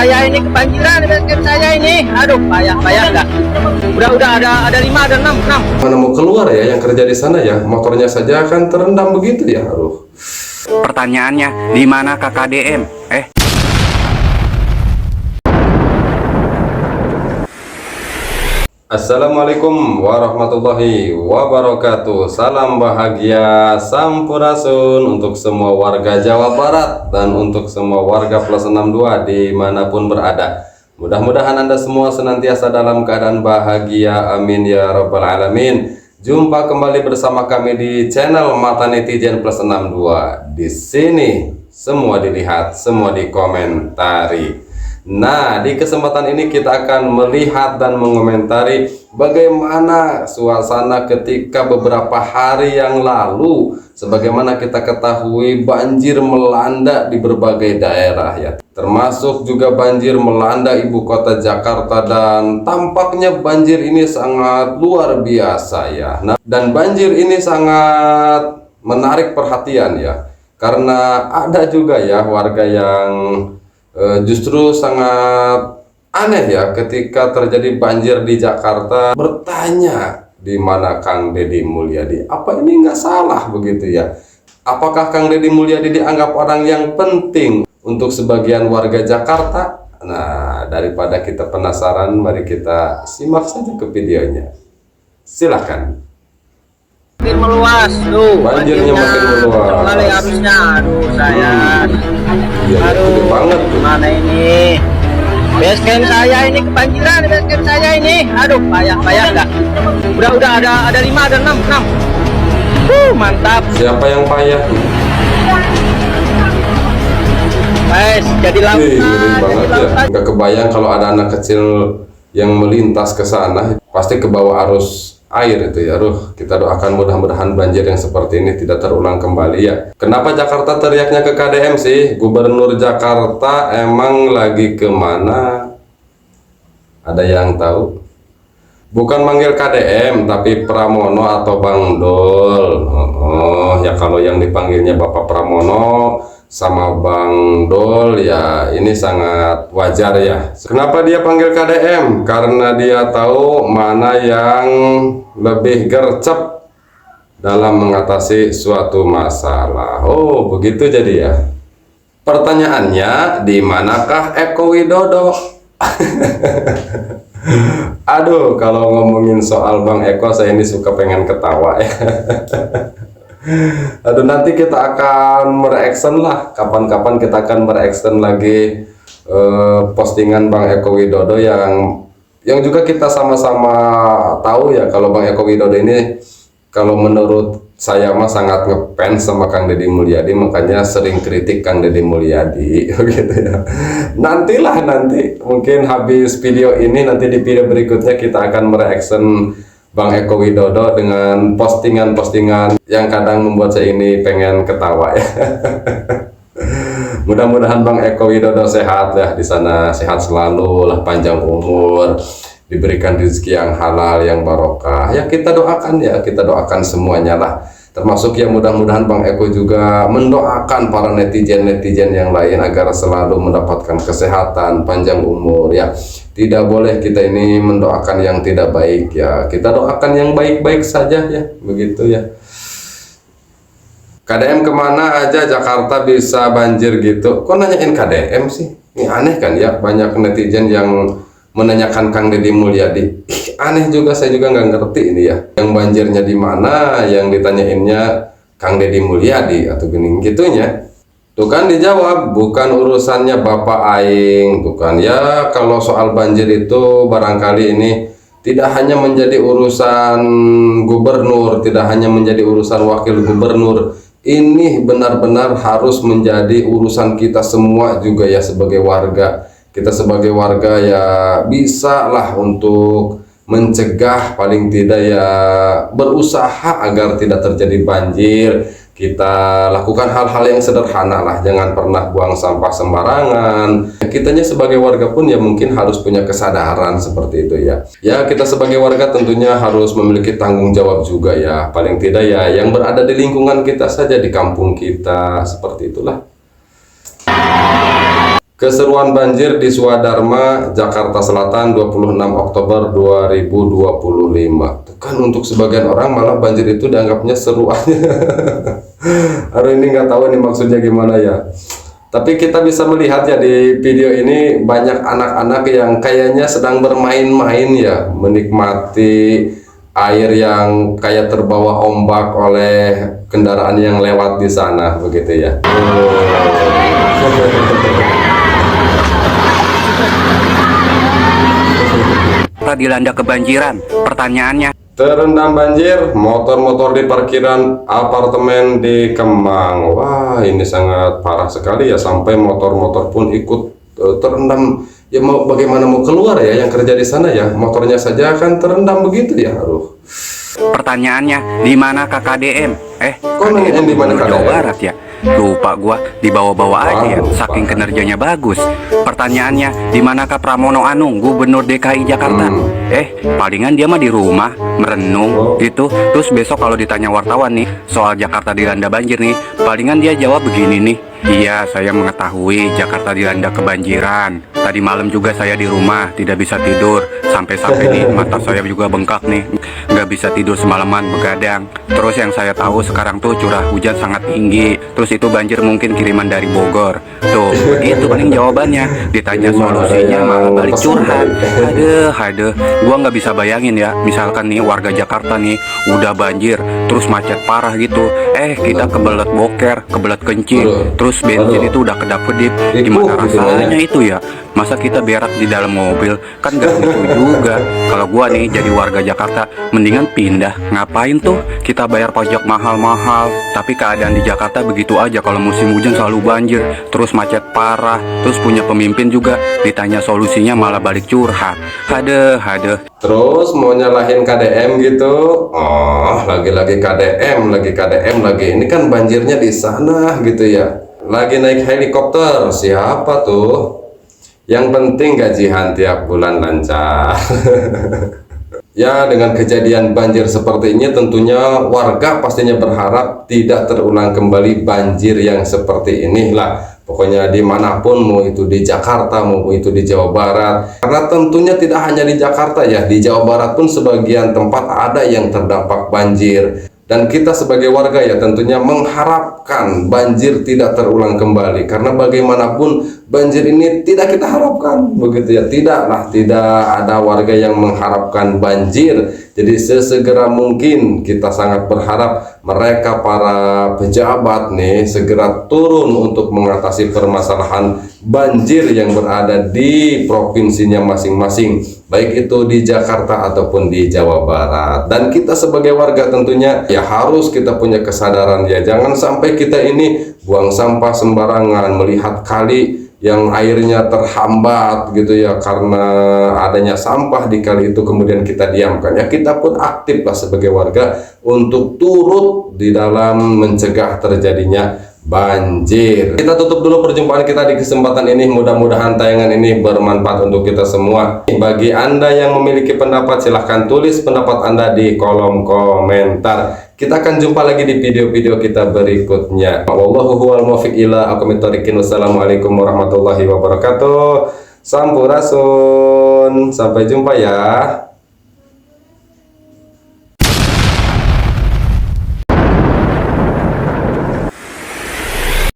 Saya ini kebanjiran basecamp saya ini. Aduh, payah dah. Udah ada 5, ada 6. Mana mau keluar ya yang kerja di sana ya? Motornya saja kan terendam begitu ya. Aduh. Pertanyaannya, di mana KKDM? Assalamualaikum warahmatullahi wabarakatuh. Salam bahagia Sampurasun untuk semua warga Jawa Barat dan untuk semua warga plus 62 dimanapun berada. Mudah-mudahan Anda semua senantiasa dalam keadaan bahagia, amin ya rabbal alamin. Jumpa kembali bersama kami di channel Mata Netizen plus 62. Di sini semua dilihat, semua dikomentari. Nah, di kesempatan ini kita akan melihat dan mengomentari bagaimana suasana ketika beberapa hari yang lalu. Sebagaimana kita ketahui, banjir melanda di berbagai daerah ya, termasuk juga banjir melanda ibu kota Jakarta, dan tampaknya banjir ini sangat luar biasa ya. Nah, dan banjir ini sangat menarik perhatian ya, karena ada juga ya warga yang justru sangat aneh ya ketika terjadi banjir di Jakarta, bertanya di mana Kang Deddy Mulyadi. Apa ini nggak salah begitu ya? Apakah Kang Deddy Mulyadi dianggap orang yang penting untuk sebagian warga Jakarta? Nah, daripada kita penasaran, mari kita simak saja ke videonya. Silakan. Makin meluas tuh. Banjirnya makin meluas. Kali harusnya, aduh saya. Ya, gede banget. Gimana ini? Basecamp saya ini kebanjiran, basecamp saya ini. Aduh, payah dah. Udah ada 5, ada 6. Mantap. Siapa yang payah? Guys, jadi lautan. Banget ya. Nggak kebayang kalau ada anak kecil yang melintas ke sana, pasti ke bawah arus air itu ya. Kita doakan mudah-mudahan banjir yang seperti ini tidak terulang kembali ya. Kenapa Jakarta teriaknya ke KDM sih? Gubernur Jakarta emang lagi kemana? Ada yang tahu? Bukan manggil KDM, tapi Pramono atau Bang Dol. Oh ya, kalau yang dipanggilnya Bapak Pramono sama Bang Dol ya, ini sangat wajar ya. Kenapa dia panggil KDM? Karena dia tahu mana yang lebih gercep dalam mengatasi suatu masalah. Oh, begitu jadi ya. Pertanyaannya, di manakah Eko Widodo? Aduh, kalau ngomongin soal Bang Eko, saya ini suka pengen ketawa ya. Aduh, nanti kita akan mereaction lah. Kapan-kapan kita akan mereaction lagi postingan Bang Eko Widodo yang juga kita sama-sama tahu ya, kalau Bang Eko Widodo ini, kalau menurut saya mah sangat ngefans sama Kang Deddy Mulyadi, makanya sering kritik Kang Deddy Mulyadi gitu ya. Nanti mungkin habis video ini, nanti di video berikutnya kita akan mereaction Bang Eko Widodo dengan postingan-postingan yang kadang membuat saya ini pengen ketawa ya. Mudah-mudahan Bang Eko Widodo sehat ya di sana, sehat selalu lah, panjang umur, diberikan rezeki yang halal, yang barokah. Ya kita doakan semuanya lah. Termasuk ya, mudah-mudahan Bang Eko juga mendoakan para netizen-netizen yang lain agar selalu mendapatkan kesehatan, panjang umur ya. Tidak boleh kita ini mendoakan yang tidak baik ya. Kita doakan yang baik-baik saja ya, begitu ya. KDM kemana aja Jakarta bisa banjir gitu? Kok nanyain KDM sih? Ini aneh kan ya, banyak netizen yang menanyakan Kang Deddy Mulyadi. Aneh juga, saya juga nggak ngerti ini ya. Yang banjirnya di mana, yang ditanyainnya Kang Deddy Mulyadi atau gini gitunya. Tuh kan dijawab, bukan urusannya Bapak Aing. Tuh kan ya, kalau soal banjir itu barangkali ini tidak hanya menjadi urusan gubernur, tidak hanya menjadi urusan wakil gubernur. Ini benar-benar harus menjadi urusan kita semua juga ya, sebagai warga. Kita sebagai warga ya bisa lah untuk mencegah, paling tidak ya berusaha agar tidak terjadi banjir. Kita lakukan hal-hal yang sederhana lah, jangan pernah buang sampah sembarangan. Kitanya sebagai warga pun ya mungkin harus punya kesadaran seperti itu ya. Ya, kita sebagai warga tentunya harus memiliki tanggung jawab juga ya. Paling tidak ya yang berada di lingkungan kita saja, di kampung kita, seperti itulah. Keseruan banjir di Swadharma, Jakarta Selatan 26 Oktober 2025. Kan untuk sebagian orang malah banjir itu dianggapnya seru aja. Aduh, ini nggak tahu nih maksudnya gimana ya. Tapi kita bisa melihat ya di video ini banyak anak-anak yang kayaknya sedang bermain-main ya, menikmati air yang kayak terbawa ombak oleh kendaraan yang lewat di sana, begitu ya. Dilanda kebanjiran. Pertanyaannya, Terendam banjir, motor-motor di parkiran apartemen di Kemang. Wah, ini sangat parah sekali ya, sampai motor-motor pun ikut terendam. Ya mau bagaimana mau keluar ya yang kerja di sana ya, motornya saja kan terendam begitu ya. Aduh. pertanyaannya, di mana KKDM? Kok nanyain di mana Jawa KKDM? Barat ya? Lupa gua, dibawa-bawa aja ya, Waduh, saking parah. kinerjanya bagus. Pertanyaannya, di manakah Pramono Anung, Gubernur DKI Jakarta? Palingan dia mah di rumah, merenung gitu. Terus besok kalau ditanya wartawan nih, soal Jakarta dilanda banjir nih, palingan dia jawab begini nih. Iya, saya mengetahui Jakarta dilanda kebanjiran. Tadi malam juga saya di rumah, tidak bisa tidur. Sampai-sampai nih, mata saya juga bengkak nih. Nggak bisa tidur semalaman, begadang. Terus yang saya tahu sekarang tuh curah hujan sangat tinggi. Terus itu banjir mungkin kiriman dari Bogor. Tuh, begitu paling jawabannya. Ditanya solusinya malah balik curhat. Aduh, gua nggak bisa bayangin ya. Misalkan nih warga Jakarta nih udah banjir, terus macet parah gitu. Kita kebelet boker, kebelet kencing. Terus bensin itu udah kedap-kedip. Gimana rasanya itu ya? Masa kita berak di dalam mobil? Kan gak lucu juga. Kalau gua nih jadi warga Jakarta, mendingan pindah. Ngapain tuh kita bayar pajak mahal-mahal? Tapi keadaan di Jakarta begitu aja. Kalau musim hujan selalu banjir, terus macet parah. Terus punya pemimpin juga, ditanya solusinya malah balik curhat. Aduh. Terus mau nyalahin KDM gitu? Oh, lagi-lagi KDM, lagi. Ini kan banjirnya di sana gitu ya. Lagi naik helikopter, siapa tuh? Yang penting gajian tiap bulan lancar. Ya, dengan kejadian banjir seperti ini tentunya warga pastinya berharap tidak terulang kembali banjir yang seperti inilah. Pokoknya dimanapun, mau itu di Jakarta, mau itu di Jawa Barat. Karena tentunya tidak hanya di Jakarta ya, di Jawa Barat pun sebagian tempat ada yang terdampak banjir. Dan kita sebagai warga ya tentunya mengharapkan banjir tidak terulang kembali. Karena bagaimanapun banjir ini tidak kita harapkan, begitu ya. Tidak ada warga yang mengharapkan banjir. Jadi sesegera mungkin kita sangat berharap mereka para pejabat nih segera turun untuk mengatasi permasalahan banjir yang berada di provinsinya masing-masing, baik itu di Jakarta ataupun di Jawa Barat. Dan kita sebagai warga tentunya ya harus kita punya kesadaran ya, jangan sampai kita ini buang sampah sembarangan, melihat kali yang airnya terhambat gitu ya karena adanya sampah di kali itu kemudian kita diamkan. Ya kita pun aktif lah sebagai warga untuk turut di dalam mencegah terjadinya banjir. Kita tutup dulu perjumpaan kita di kesempatan ini. Mudah-mudahan tayangan ini bermanfaat untuk kita semua. Bagi Anda yang memiliki pendapat, silahkan tulis pendapat Anda di kolom komentar. Kita akan jumpa lagi di video-video kita berikutnya. Wallahu huwal muwaffiq ila aqwamit thoriqin. Wassalamualaikum warahmatullahi wabarakatuh. Sampurasun. Sampai jumpa ya.